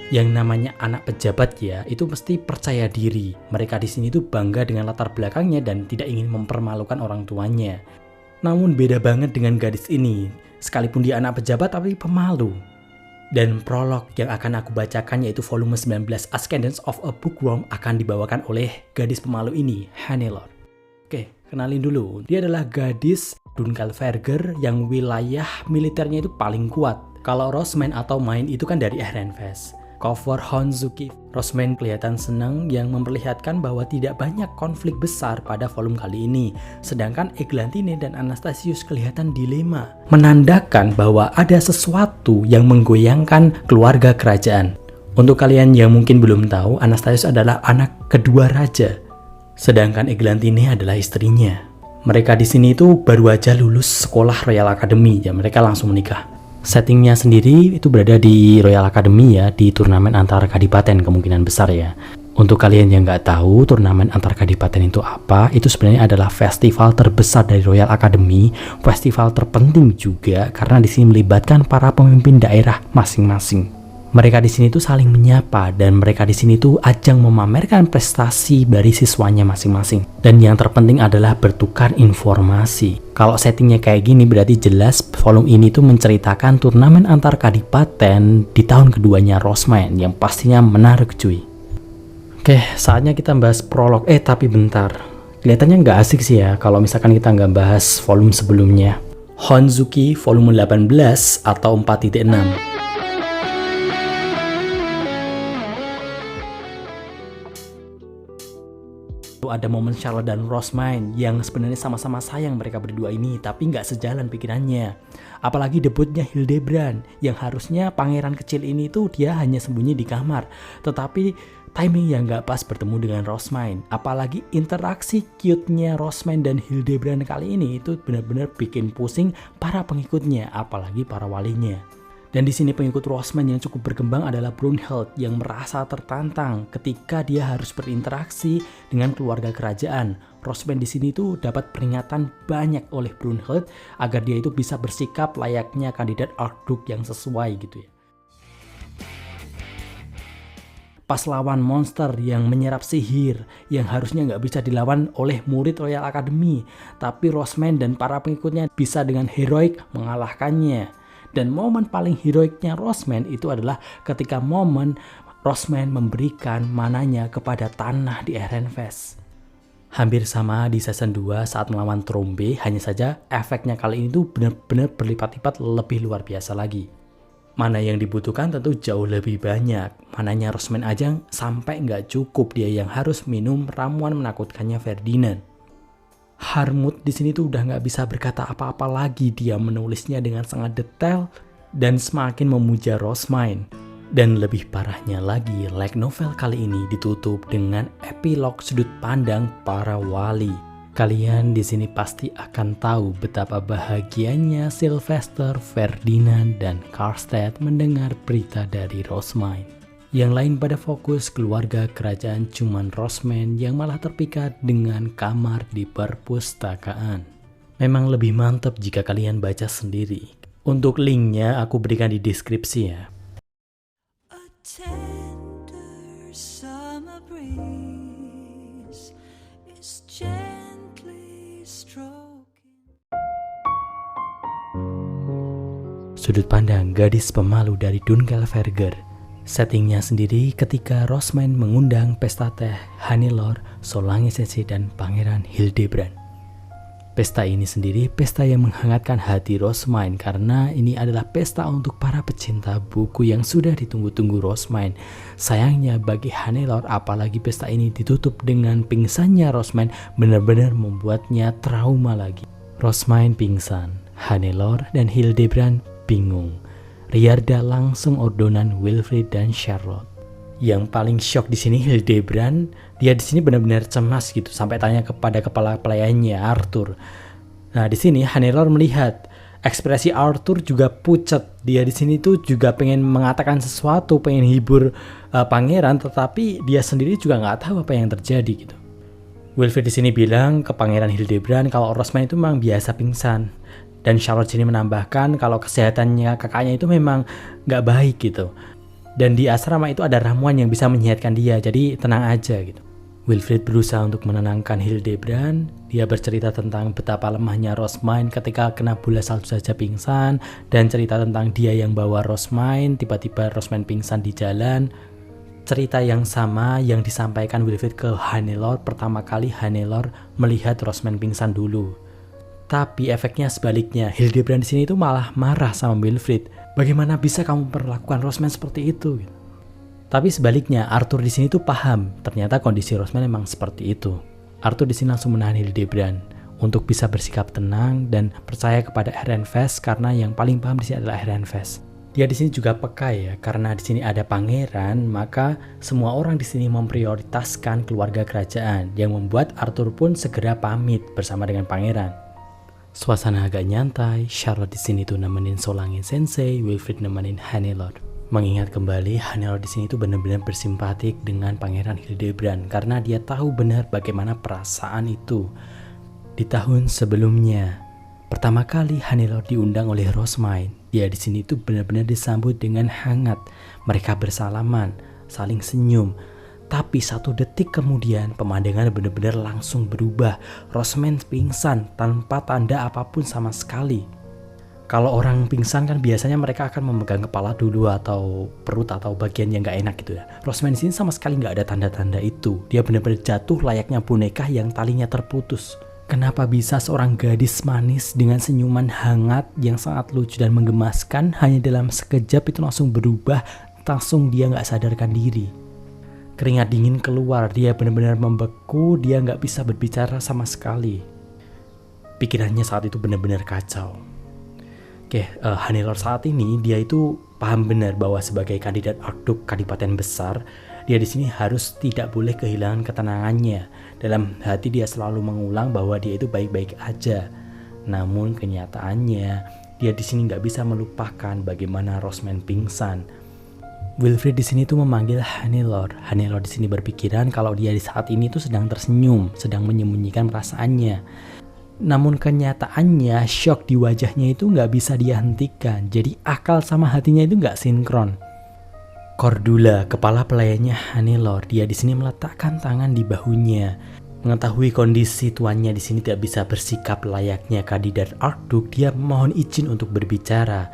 Yang namanya anak pejabat ya, itu mesti percaya diri. Mereka di sini tuh bangga dengan latar belakangnya dan tidak ingin mempermalukan orang tuanya. Namun beda banget dengan gadis ini. Sekalipun dia anak pejabat tapi pemalu. Dan prolog yang akan aku bacakan yaitu volume 19 Ascendance of a Bookworm akan dibawakan oleh gadis pemalu ini, Hannelore. Oke, kenalin dulu. Dia adalah gadis Dunkelverger yang wilayah militernya itu paling kuat. Kalau Rosman atau Main itu kan dari Ehrenfest. Cover Honzuki. Rosman kelihatan senang yang memperlihatkan bahwa tidak banyak konflik besar pada volume kali ini. Sedangkan Eglantine dan Anastasius kelihatan dilema. Menandakan bahwa ada sesuatu yang menggoyangkan keluarga kerajaan. Untuk kalian yang mungkin belum tahu, Anastasius adalah anak kedua raja. Sedangkan Eglantine adalah istrinya. Mereka di sini itu baru aja lulus sekolah Royal Academy, ya mereka langsung menikah. Settingnya sendiri itu berada di Royal Academy ya, di turnamen antar kadipaten kemungkinan besar ya. Untuk kalian yang nggak tahu turnamen antar kadipaten itu apa, itu sebenarnya adalah festival terbesar dari Royal Academy, festival terpenting juga karena di sini melibatkan para pemimpin daerah masing-masing. Mereka di sini tuh saling menyapa dan mereka di sini tuh ajang memamerkan prestasi dari siswanya masing-masing. Dan yang terpenting adalah bertukar informasi. Kalau settingnya kayak gini berarti jelas volume ini tuh menceritakan turnamen antar kadipaten di tahun keduanya Rosman yang pastinya menarik cuy. Oke, saatnya kita bahas prolog. Tapi bentar. Kelihatannya nggak asik sih ya kalau misalkan kita nggak bahas volume sebelumnya. Honzuki volume 18 atau 4.6. Ada momen Charlotte dan Rosman yang sebenarnya sama-sama sayang mereka berdua ini, tapi nggak sejalan pikirannya. Apalagi debutnya Hildebrand yang harusnya pangeran kecil ini tuh dia hanya sembunyi di kamar, tetapi timing yang nggak pas bertemu dengan Rosman. Apalagi interaksi cute-nya Rosman dan Hildebrand kali ini itu benar-benar bikin pusing para pengikutnya, apalagi para walinya. Dan di sini pengikut Rosman yang cukup berkembang adalah Brunhild yang merasa tertantang ketika dia harus berinteraksi dengan keluarga kerajaan. Rosman di sini tuh dapat peringatan banyak oleh Brunhild agar dia itu bisa bersikap layaknya kandidat Archduke yang sesuai gitu ya. Pas lawan monster yang menyerap sihir yang harusnya nggak bisa dilawan oleh murid Royal Academy, tapi Rosman dan para pengikutnya bisa dengan heroik mengalahkannya. Dan momen paling heroiknya Rosman itu adalah ketika momen Rosman memberikan mananya kepada tanah di Ehrenfest. Hampir sama di season 2 saat melawan Trombe, hanya saja efeknya kali ini tuh benar-benar berlipat-lipat lebih luar biasa lagi. Mana yang dibutuhkan tentu jauh lebih banyak. Mananya Rosman aja sampai nggak cukup, dia yang harus minum ramuan menakutkannya Ferdinand. Harmut di sini tuh udah nggak bisa berkata apa-apa lagi. Dia menulisnya dengan sangat detail dan semakin memuja Rosman. Dan lebih parahnya lagi, light novel kali ini ditutup dengan epilog sudut pandang para wali. Kalian di sini pasti akan tahu betapa bahagianya Sylvester, Ferdinand, dan Karstedt mendengar berita dari Rosman. Yang lain pada fokus keluarga kerajaan, cuman Rosman yang malah terpikat dengan kamar di perpustakaan. Memang lebih mantap jika kalian baca sendiri. Untuk linknya aku berikan di deskripsi ya. Sudut pandang gadis pemalu dari Dunkelverger. Settingnya sendiri ketika Rosman mengundang pesta teh Hannelore, Solange Sensei, dan Pangeran Hildebrand. Pesta ini sendiri pesta yang menghangatkan hati Rosman karena ini adalah pesta untuk para pecinta buku yang sudah ditunggu-tunggu Rosman. Sayangnya bagi Hannelore, apalagi pesta ini ditutup dengan pingsannya Rosman, benar-benar membuatnya trauma lagi. Rosman pingsan, Hannelore dan Hildebrand bingung. Riarda langsung ordonan Wilfrid dan Charlotte. Yang paling shock di sini Hildebrand, dia di sini benar-benar cemas gitu sampai tanya kepada kepala pelayannya Arthur. Nah, di sini Hannelore melihat ekspresi Arthur juga pucat. Dia di sini tuh juga pengen mengatakan sesuatu, pengen hibur pangeran, tetapi dia sendiri juga nggak tahu apa yang terjadi gitu. Wilfrid di sini bilang ke Pangeran Hildebrand kalau Rosman itu memang biasa pingsan. Dan Charlotte sini menambahkan kalau kesehatannya kakaknya itu memang nggak baik gitu. Dan di asrama itu ada ramuan yang bisa menyehatkan dia, jadi tenang aja gitu. Wilfried berusaha untuk menenangkan Hildebrand. Dia bercerita tentang betapa lemahnya Rosmine ketika kena bola salju saja pingsan, dan cerita tentang dia yang bawa Rosmine, tiba-tiba Rosmine pingsan di jalan. Cerita yang sama yang disampaikan Wilfried ke Hannelore pertama kali Hannelore melihat Rosmine pingsan dulu. Tapi efeknya sebaliknya, Hildebrand di sini itu malah marah sama Wilfried. Bagaimana bisa kamu perlakukan Rosmine seperti itu? Tapi sebaliknya, Arthur di sini tuh paham. Ternyata kondisi Rosmine memang seperti itu. Arthur di sini langsung menahan Hildebrand untuk bisa bersikap tenang dan percaya kepada Ehrenfest karena yang paling paham di sini adalah Ehrenfest. Dia di sini juga peka ya, karena di sini ada pangeran, maka semua orang di sini memprioritaskan keluarga kerajaan, yang membuat Arthur pun segera pamit bersama dengan pangeran. Suasana agak nyantai, Charlotte di sini tuh nemenin Solange Sensei, Wilfried nemenin Hannelore. Mengingat kembali, Hannelore di sini tuh benar-benar bersimpatik dengan Pangeran Hildebrand karena dia tahu benar bagaimana perasaan itu. Di tahun sebelumnya, pertama kali Hannelore diundang oleh Rosmine. Dia di sini tuh benar-benar disambut dengan hangat. Mereka bersalaman, saling senyum. Tapi 1 detik kemudian pemandangan benar-benar langsung berubah. Rosmine pingsan tanpa tanda apapun sama sekali. Kalau orang pingsan kan biasanya mereka akan memegang kepala dulu atau perut atau bagian yang gak enak gitu ya. Rosmine di sini sama sekali gak ada tanda-tanda itu. Dia benar-benar jatuh layaknya boneka yang talinya terputus. Kenapa bisa seorang gadis manis dengan senyuman hangat yang sangat lucu dan menggemaskan hanya dalam sekejap itu langsung berubah, langsung dia gak sadarkan diri. Keringat dingin keluar, dia benar-benar membeku, dia gak bisa berbicara sama sekali. Pikirannya saat itu benar-benar kacau. Hannelore saat ini dia itu paham benar bahwa sebagai kandidat Archduk Kadipaten besar, dia di sini harus tidak boleh kehilangan ketenangannya. Dalam hati dia selalu mengulang bahwa dia itu baik-baik aja. Namun kenyataannya dia di sini nggak bisa melupakan bagaimana Rosmine pingsan. Wilfried di sini tuh memanggil Hannelore. Hannelore di sini berpikiran kalau dia di saat ini tuh sedang tersenyum, sedang menyembunyikan perasaannya. Namun kenyataannya shock di wajahnya itu nggak bisa dia hentikan. Jadi akal sama hatinya itu nggak sinkron. Cordula, kepala pelayannya Hannelore, dia di sini meletakkan tangan di bahunya. Mengetahui kondisi tuannya di sini tidak bisa bersikap layaknya kandidat Archduk, dia mohon izin untuk berbicara.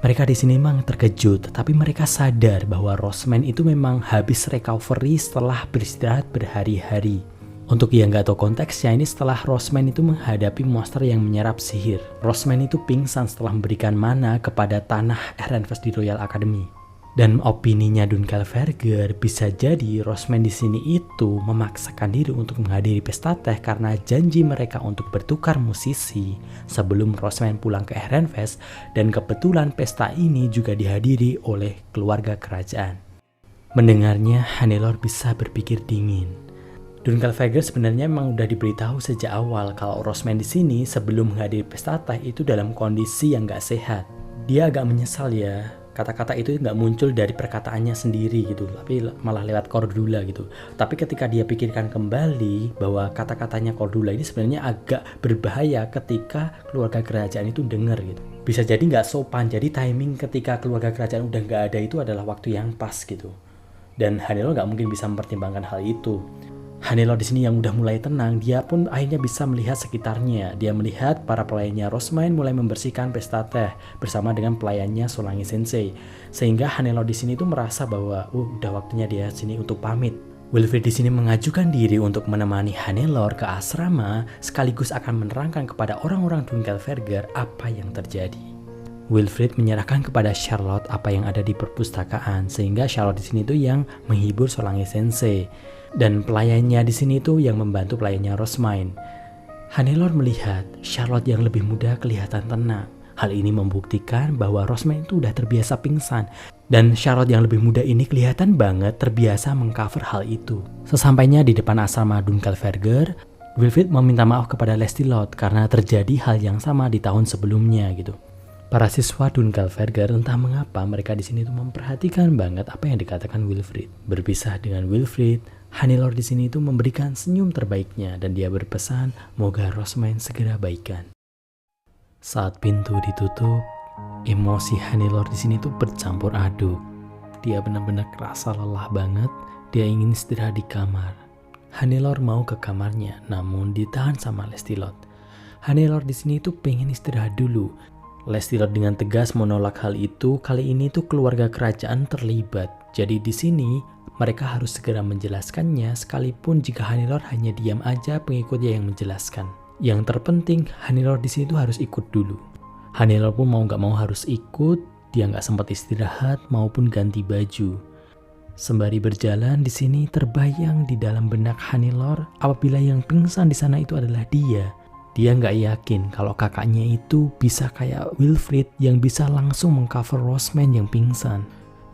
Mereka di sini memang terkejut, tetapi mereka sadar bahwa Rosmine itu memang habis recovery setelah beristirahat berhari-hari. Untuk yang gak tahu konteksnya, ini setelah Rosmine itu menghadapi monster yang menyerap sihir. Rosmine itu pingsan setelah memberikan mana kepada tanah Ehrenfest di Royal Academy. Dan opininya Dunkelverger, bisa jadi Rosmine di sini itu memaksakan diri untuk menghadiri pesta teh karena janji mereka untuk bertukar musisi sebelum Rosmine pulang ke Ehrenfest, dan kebetulan pesta ini juga dihadiri oleh keluarga kerajaan. Mendengarnya, Hannelore bisa berpikir dingin. Dunkelverger sebenarnya memang udah diberitahu sejak awal kalau Rosmine di sini sebelum menghadiri pesta teh itu dalam kondisi yang gak sehat. Dia agak menyesal ya, kata-kata itu nggak muncul dari perkataannya sendiri gitu, tapi malah lewat Cordula gitu. Tapi ketika dia pikirkan kembali bahwa kata-katanya Cordula ini sebenarnya agak berbahaya ketika keluarga kerajaan itu dengar gitu. Bisa jadi nggak sopan, jadi timing ketika keluarga kerajaan udah nggak ada itu adalah waktu yang pas gitu. Dan Hannelore nggak mungkin bisa mempertimbangkan hal itu. Hannelore di sini yang udah mulai tenang, dia pun akhirnya bisa melihat sekitarnya. Dia melihat para pelayannya Rosmine mulai membersihkan pesta teh bersama dengan pelayannya Solange Sensei. Sehingga Hannelore di sini tuh merasa bahwa udah waktunya dia sini untuk pamit. Wilfried di sini mengajukan diri untuk menemani Hannelore ke asrama, sekaligus akan menerangkan kepada orang-orang Dunkelverger apa yang terjadi. Wilfried menyerahkan kepada Charlotte apa yang ada di perpustakaan, sehingga Charlotte di sini tuh yang menghibur Solange Sensei. Dan pelayannya di sini tuh yang membantu pelayannya Rosmine. Hannelore melihat Charlotte yang lebih muda kelihatan tenang. Hal ini membuktikan bahwa Rosmine itu udah terbiasa pingsan. Dan Charlotte yang lebih muda ini kelihatan banget terbiasa mengcover hal itu. Sesampainya di depan asrama Dunkelverger, Wilfried meminta maaf kepada Lestilot karena terjadi hal yang sama di tahun sebelumnya gitu. Para siswa Dunkelverger entah mengapa mereka di sini tuh memperhatikan banget apa yang dikatakan Wilfried. Berpisah dengan Wilfried, Hannelore di sini itu memberikan senyum terbaiknya dan dia berpesan moga Rosmine segera baikan. Saat pintu ditutup, emosi Hannelore di sini tuh bercampur aduk. dia benar-benar kerasa lelah banget. Dia ingin istirahat di kamar. Hannelore mau ke kamarnya, namun ditahan sama Lestilot. Hannelore di sini tuh pengen istirahat dulu. Lestilot dengan tegas menolak hal itu. Kali ini tuh keluarga kerajaan terlibat. Jadi di sini mereka harus segera menjelaskannya, sekalipun jika Hannelore hanya diam aja, pengikutnya yang menjelaskan. Yang terpenting, Hannelore di sini tuh harus ikut dulu. Hannelore pun mau nggak mau harus ikut. Dia nggak sempat istirahat maupun ganti baju. Sembari berjalan di sini terbayang di dalam benak Hannelore apabila yang pingsan di sana itu adalah dia. Dia nggak yakin kalau kakaknya itu bisa kayak Wilfrid yang bisa langsung mengcover Roseman yang pingsan.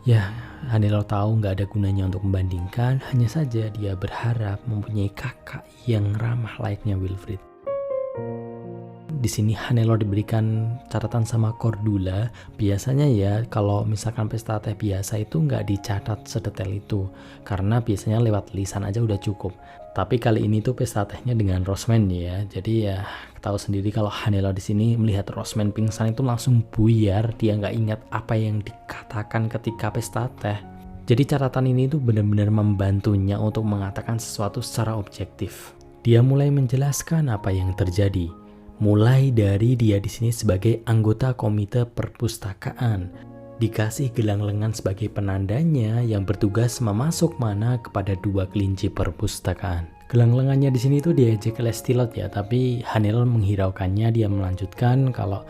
Ya, Hannelore tahu nggak ada gunanya untuk membandingkan, hanya saja dia berharap mempunyai kakak yang ramah layaknya Wilfrid. Di sini Hannelore diberikan catatan sama Cordula. Biasanya ya kalau misalkan pesta teh biasa itu nggak dicatat sedetail itu, karena biasanya lewat lisan aja udah cukup. Tapi kali ini tuh pesta tehnya dengan Roseman ya. Jadi ya tahu sendiri kalau Hannelore di sini melihat Roseman pingsan itu langsung buyar. Dia nggak ingat apa yang dikatakan ketika pesta teh. Jadi catatan ini tuh benar-benar membantunya untuk mengatakan sesuatu secara objektif. Dia mulai menjelaskan apa yang terjadi. Mulai dari dia di sini sebagai anggota komite perpustakaan, dikasih gelang lengan sebagai penandanya yang bertugas memasuk mana kepada 2 kelinci perpustakaan. Gelang lengannya di sini tuh diejek Lestilot ya, tapi Hannelore menghiraukannya. Dia melanjutkan kalau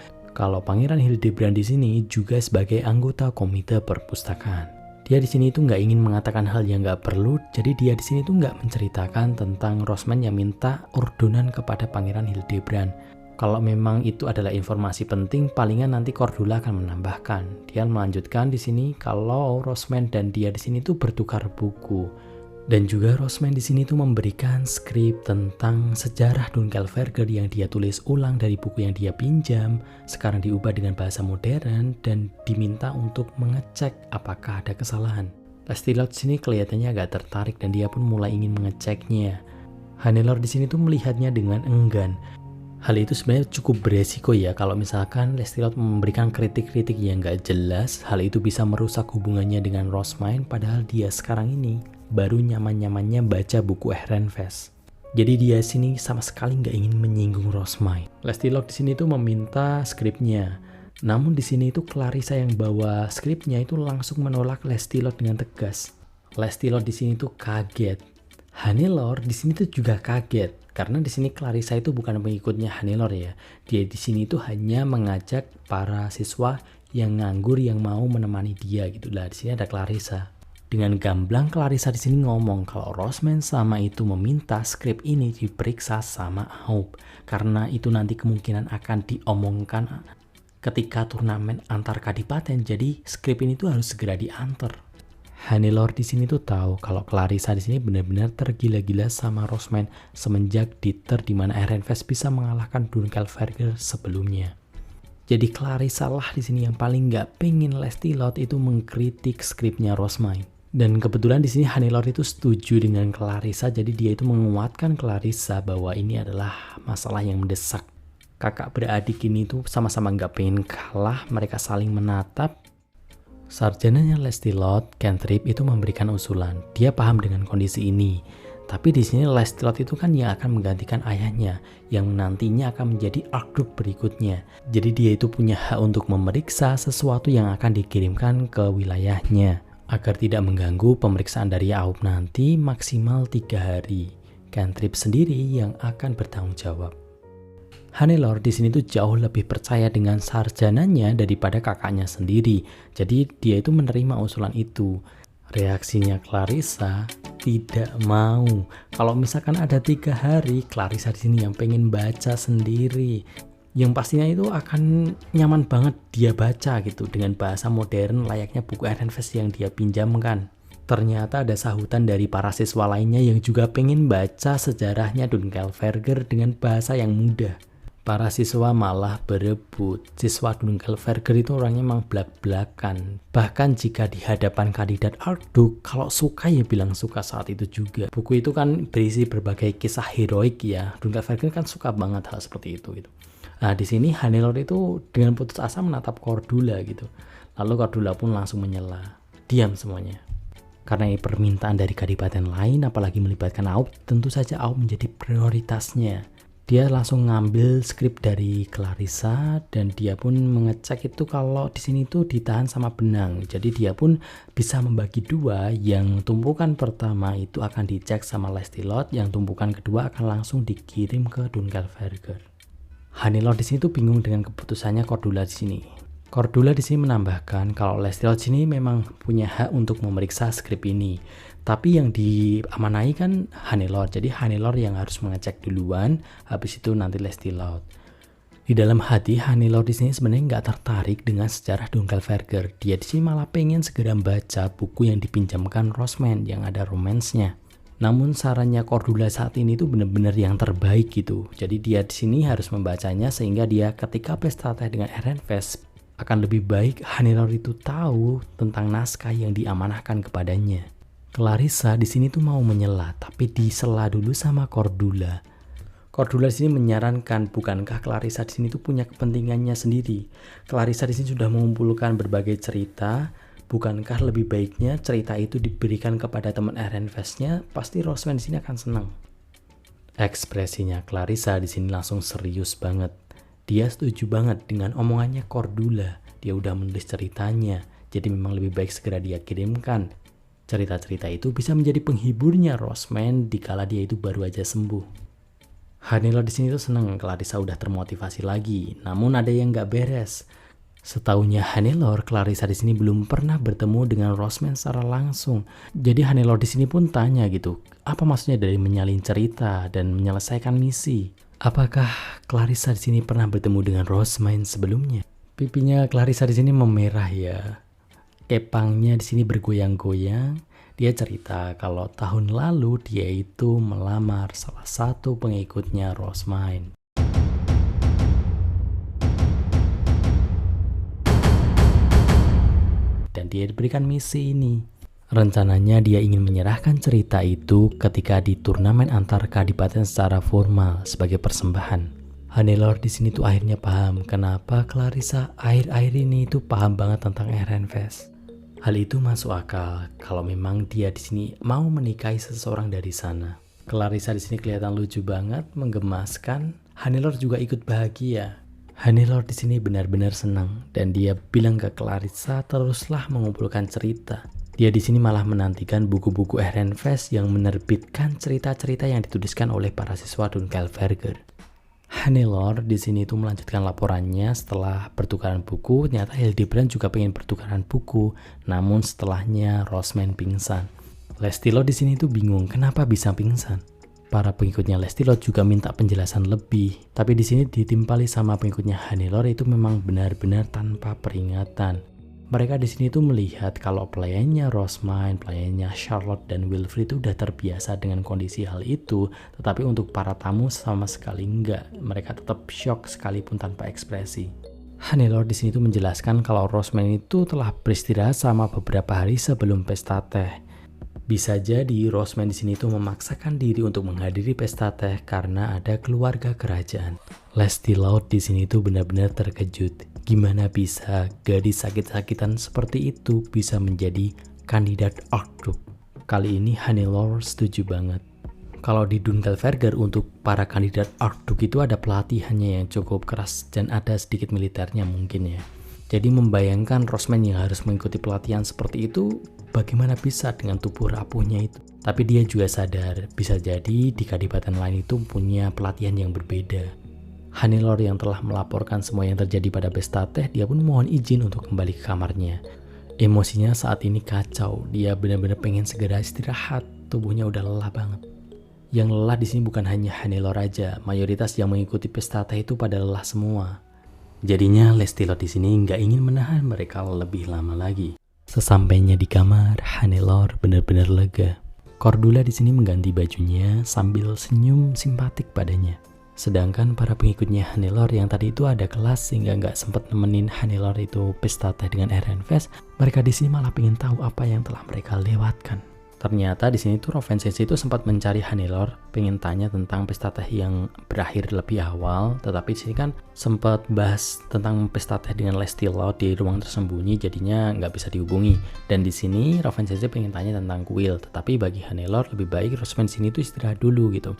Pangeran Hildebrand di sini juga sebagai anggota komite perpustakaan. Dia di sini tuh nggak ingin mengatakan hal yang nggak perlu, jadi dia di sini tuh nggak menceritakan tentang Roseman yang minta ordonan kepada Pangeran Hildebrand. Kalau memang itu adalah informasi penting, palingan nanti Cordula akan menambahkan. Dia melanjutkan di sini kalau Roseman dan dia di sini tuh bertukar buku. Dan juga Roseman di sini tuh memberikan skrip tentang sejarah Dunkelverger yang dia tulis ulang dari buku yang dia pinjam, sekarang diubah dengan bahasa modern dan diminta untuk mengecek apakah ada kesalahan. Lestilot sini kelihatannya agak tertarik dan dia pun mulai ingin mengeceknya. Hannelore di sini tuh melihatnya dengan enggan. Hal itu sebenarnya cukup beresiko ya, kalau misalkan Lestilot memberikan kritik-kritik yang gak jelas, hal itu bisa merusak hubungannya dengan Roseman, padahal dia sekarang ini baru nyaman-nyamannya baca buku Ehrenfest. Jadi dia sini sama sekali gak ingin menyinggung Roseman. Lestilot di sini tuh meminta skripnya, namun di sini itu Clarissa yang bawa skripnya itu langsung menolak Lestilot dengan tegas. Lestilot di sini tuh kaget. Hannelore di sini tuh juga kaget. Karena di sini Clarissa itu bukan pengikutnya Hannelore ya. Dia di sini tuh hanya mengajak para siswa yang nganggur yang mau menemani dia gitu lah. Di sini ada Clarissa. Dengan gamblang Clarissa di sini ngomong kalau Roseman sama itu meminta skrip ini diperiksa sama Aub, karena itu nanti kemungkinan akan diomongkan ketika turnamen antar kadipaten. Jadi skrip ini tuh harus segera diantar. Hannelore di sini tuh tahu kalau Clarissa di sini benar-benar tergila-gila sama Roseman semenjak Dieter di mana Ehrenfest bisa mengalahkan Dunkelverger sebelumnya. Jadi Clarissa lah di sini yang paling nggak pengen Lestilot itu mengkritik skripnya Roseman. Dan kebetulan di sini Hannelore itu setuju dengan Clarissa, jadi dia itu menguatkan Clarissa bahwa ini adalah masalah yang mendesak. Kakak beradik ini tuh sama-sama nggak pengen kalah, mereka saling menatap. Sarjananya Lestilot, Cantrip itu memberikan usulan. Dia paham dengan kondisi ini. Tapi di sini Lestilot itu kan yang akan menggantikan ayahnya, yang nantinya akan menjadi Archduke berikutnya. Jadi dia itu punya hak untuk memeriksa sesuatu yang akan dikirimkan ke wilayahnya. Agar tidak mengganggu pemeriksaan dari Aub nanti maksimal 3 hari. Cantrip sendiri yang akan bertanggung jawab. Hannelore di sini tuh jauh lebih percaya dengan sarjananya daripada kakaknya sendiri. Jadi dia itu menerima usulan itu. Reaksinya Clarissa tidak mau. Kalau misalkan ada 3 hari, Clarissa di sini yang pengen baca sendiri. Yang pastinya itu akan nyaman banget dia baca gitu dengan bahasa modern layaknya buku Ehrenfest yang dia pinjamkan. Ternyata ada sahutan dari para siswa lainnya yang juga pengen baca sejarahnya Dunkelverger dengan bahasa yang mudah. Para siswa malah berebut. Siswa Dunkelverger itu orangnya emang blak-blakan. Bahkan jika di hadapan kandidat Archduke, kalau suka ya bilang suka saat itu juga. Buku itu kan berisi berbagai kisah heroik ya. Dunkelverger kan suka banget hal seperti itu gitu. Nah di sini Hannelore itu dengan putus asa menatap Cordula gitu. Lalu Cordula pun langsung menyela. diam semuanya. Karena ini permintaan dari kadipaten lain, apalagi melibatkan Aub, tentu saja Aub menjadi prioritasnya. Dia langsung ngambil skrip dari Clarissa dan dia pun mengecek itu kalau di sini tuh ditahan sama benang. Jadi dia pun bisa membagi dua, yang tumpukan pertama itu akan dicek sama Lestilot, yang tumpukan kedua akan langsung dikirim ke Dunkelverger. Hannelore di sini tuh bingung dengan keputusannya Cordula di sini. Cordula di sini menambahkan kalau Lestilot sini memang punya hak untuk memeriksa skrip ini. Tapi yang diamanai kan Hannelore, jadi Hannelore yang harus mengecek duluan, habis itu nanti Lestilot. Di dalam hati Hannelore di sini sebenarnya nggak tertarik dengan sejarah Dunkelverger. Dia di sini malah pengen segera baca buku yang dipinjamkan Rosman yang ada romansnya. Namun sarannya Cordula saat ini tuh benar-benar yang terbaik gitu. Jadi dia di sini harus membacanya sehingga dia ketika pesta teh dengan Ehrenfest akan lebih baik Hannelore itu tahu tentang naskah yang diamanahkan kepadanya. Clarissa di sini tuh mau menyela, tapi disela dulu sama Cordula. Cordula di sini menyarankan, bukankah Clarissa di sini tuh punya kepentingannya sendiri? Clarissa di sini sudah mengumpulkan berbagai cerita, bukankah lebih baiknya cerita itu diberikan kepada teman Ehrenfestnya? Pasti Rosman di sini akan senang. Ekspresinya Clarissa di sini langsung serius banget. Dia setuju banget dengan omongannya Cordula. Dia udah menulis ceritanya, jadi memang lebih baik segera dia kirimkan. Cerita-cerita itu bisa menjadi penghiburnya Rosman dikala dia itu baru aja sembuh. Hannelore di sini tuh seneng Clarissa udah termotivasi lagi, namun ada yang nggak beres. Setaunya Hannelore, Clarissa di sini belum pernah bertemu dengan Rosman secara langsung. Jadi Hannelore di sini pun tanya gitu, apa maksudnya dari menyalin cerita dan menyelesaikan misi? Apakah Clarissa di sini pernah bertemu dengan Rosman sebelumnya? Pipinya Clarissa di sini memerah ya. Kepangnya di sini bergoyang-goyang. Dia cerita kalau tahun lalu dia itu melamar salah satu pengikutnya Rosman. Dan dia diberikan misi ini. Rencananya dia ingin menyerahkan cerita itu ketika di turnamen antar kadipaten secara formal sebagai persembahan. Hannelore di sini tuh akhirnya paham kenapa Clarissa akhir-akhir ini itu paham banget tentang Ehrenfest. Hal itu masuk akal kalau memang dia di sini mau menikahi seseorang dari sana. Clarissa di sini kelihatan lucu banget, menggemaskan. Hannelore juga ikut bahagia. Hannelore di sini benar-benar senang dan dia bilang ke Clarissa teruslah mengumpulkan cerita. Dia di sini malah menantikan buku-buku Ehrenfest yang menerbitkan cerita-cerita yang dituliskan oleh para siswa Dunkelverger. Hannelore di sini itu melanjutkan laporannya setelah pertukaran buku. Ternyata Hildebrand juga pengen pertukaran buku, namun setelahnya Rosman pingsan. Lestilot di sini itu bingung kenapa bisa pingsan. Para pengikutnya Lestilot juga minta penjelasan lebih, tapi di sini ditimpali sama pengikutnya Hannelore itu memang benar-benar tanpa peringatan. Mereka di sini tuh melihat kalau pelayannya Rosman, pelayannya Charlotte dan Wilfrid itu udah terbiasa dengan kondisi hal itu, tetapi untuk para tamu sama sekali enggak. Mereka tetap shock sekalipun tanpa ekspresi. Hannelore di sini tuh menjelaskan kalau Rosman itu telah beristirahat sama beberapa hari sebelum pesta teh. Bisa jadi Rosman di sini tuh memaksakan diri untuk menghadiri pesta teh karena ada keluarga kerajaan. Lestilot di sini tuh benar-benar terkejut. Gimana bisa gadis sakit-sakitan seperti itu bisa menjadi kandidat Archduke? Kali ini Hannelore setuju banget. Kalau di Dunkelverger untuk para kandidat Archduke itu ada pelatihannya yang cukup keras dan ada sedikit militernya mungkin ya. Jadi membayangkan Rosman yang harus mengikuti pelatihan seperti itu, bagaimana bisa dengan tubuh rapuhnya itu? Tapi dia juga sadar bisa jadi di kadipaten lain itu punya pelatihan yang berbeda. Hannelore yang telah melaporkan semua yang terjadi pada pesta teh, dia pun mohon izin untuk kembali ke kamarnya. Emosinya saat ini kacau, dia benar-benar pengen segera istirahat, tubuhnya udah lelah banget. Yang lelah di sini bukan hanya Hannelore aja, mayoritas yang mengikuti pesta teh itu pada lelah semua. Jadinya Lestilot di sini nggak ingin menahan mereka lebih lama lagi. Sesampainya di kamar, Hannelore benar-benar lega. Cordula di sini mengganti bajunya sambil senyum simpatik padanya. Sedangkan para pengikutnya Hannelore yang tadi itu ada kelas sehingga nggak sempat nemenin Hannelore itu pesta teh dengan Ehrenfest, mereka di sini malah pengen tahu apa yang telah mereka lewatkan. Ternyata di sini tuh Roven Sensei itu sempat mencari Hannelore, pengen tanya tentang pesta teh yang berakhir lebih awal, tetapi di sini kan sempat bahas tentang pesta teh dengan Lestilo di ruang tersembunyi, jadinya nggak bisa dihubungi. Dan di sini Roven Sensei pengen tanya tentang kuil, tetapi bagi Hannelore lebih baik Rosman sini tuh istirahat dulu gitu.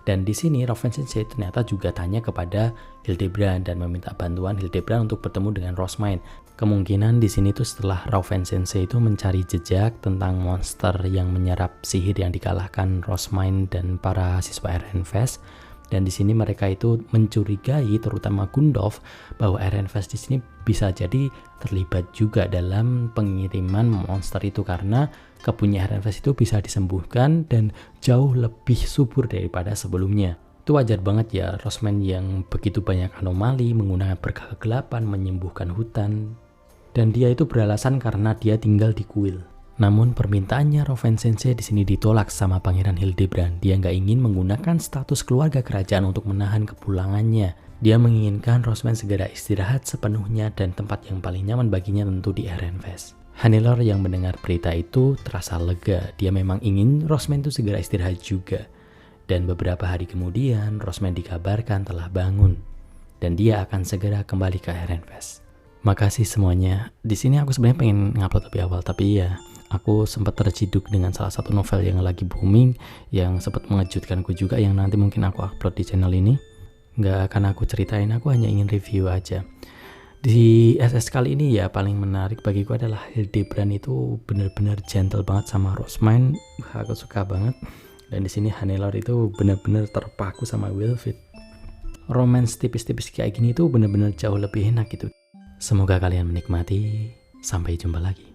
Dan di sini Roven Sensei ternyata juga tanya kepada Hildebrand dan meminta bantuan Hildebrand untuk bertemu dengan Rosmine. Kemungkinan di sini tuh setelah Roven Sensei itu mencari jejak tentang monster yang menyerap sihir yang dikalahkan Rosmine dan para siswa RNFest. Dan di sini mereka itu mencurigai terutama Gundolf bahwa RNFest di sini bisa jadi terlibat juga dalam pengiriman monster itu, karena kebunnya RNFest itu bisa disembuhkan dan jauh lebih subur daripada sebelumnya. Itu wajar banget ya, Rosman yang begitu banyak anomali menggunakan berkah kegelapan menyembuhkan hutan, dan dia itu beralasan karena dia tinggal di kuil. Namun permintaannya Roven Sensei di sini ditolak sama Pangeran Hildebrand. Dia nggak ingin menggunakan status keluarga kerajaan untuk menahan kepulangannya. Dia menginginkan Rosman segera istirahat sepenuhnya dan tempat yang paling nyaman baginya tentu di RNFest. Hannelore yang mendengar berita itu terasa lega. Dia memang ingin Rosman itu segera istirahat juga. Dan beberapa hari kemudian Rosman dikabarkan telah bangun dan dia akan segera kembali ke RNFest. Makasih semuanya. Di sini aku sebenarnya pengen ngupload lebih awal, tapi ya aku sempat terciduk dengan salah satu novel yang lagi booming yang sempat mengejutkanku juga, yang nanti mungkin aku upload di channel ini. Nggak akan aku ceritain, aku hanya ingin review aja. Di SS kali ini ya paling menarik bagiku adalah Hildebrand itu benar-benar gentle banget sama Rosmine. Aku suka banget. Dan di sini Hannelore itu benar-benar terpaku sama Wilfrid. Romance tipis-tipis kayak gini tuh benar-benar jauh lebih enak gitu. Semoga kalian menikmati. Sampai jumpa lagi.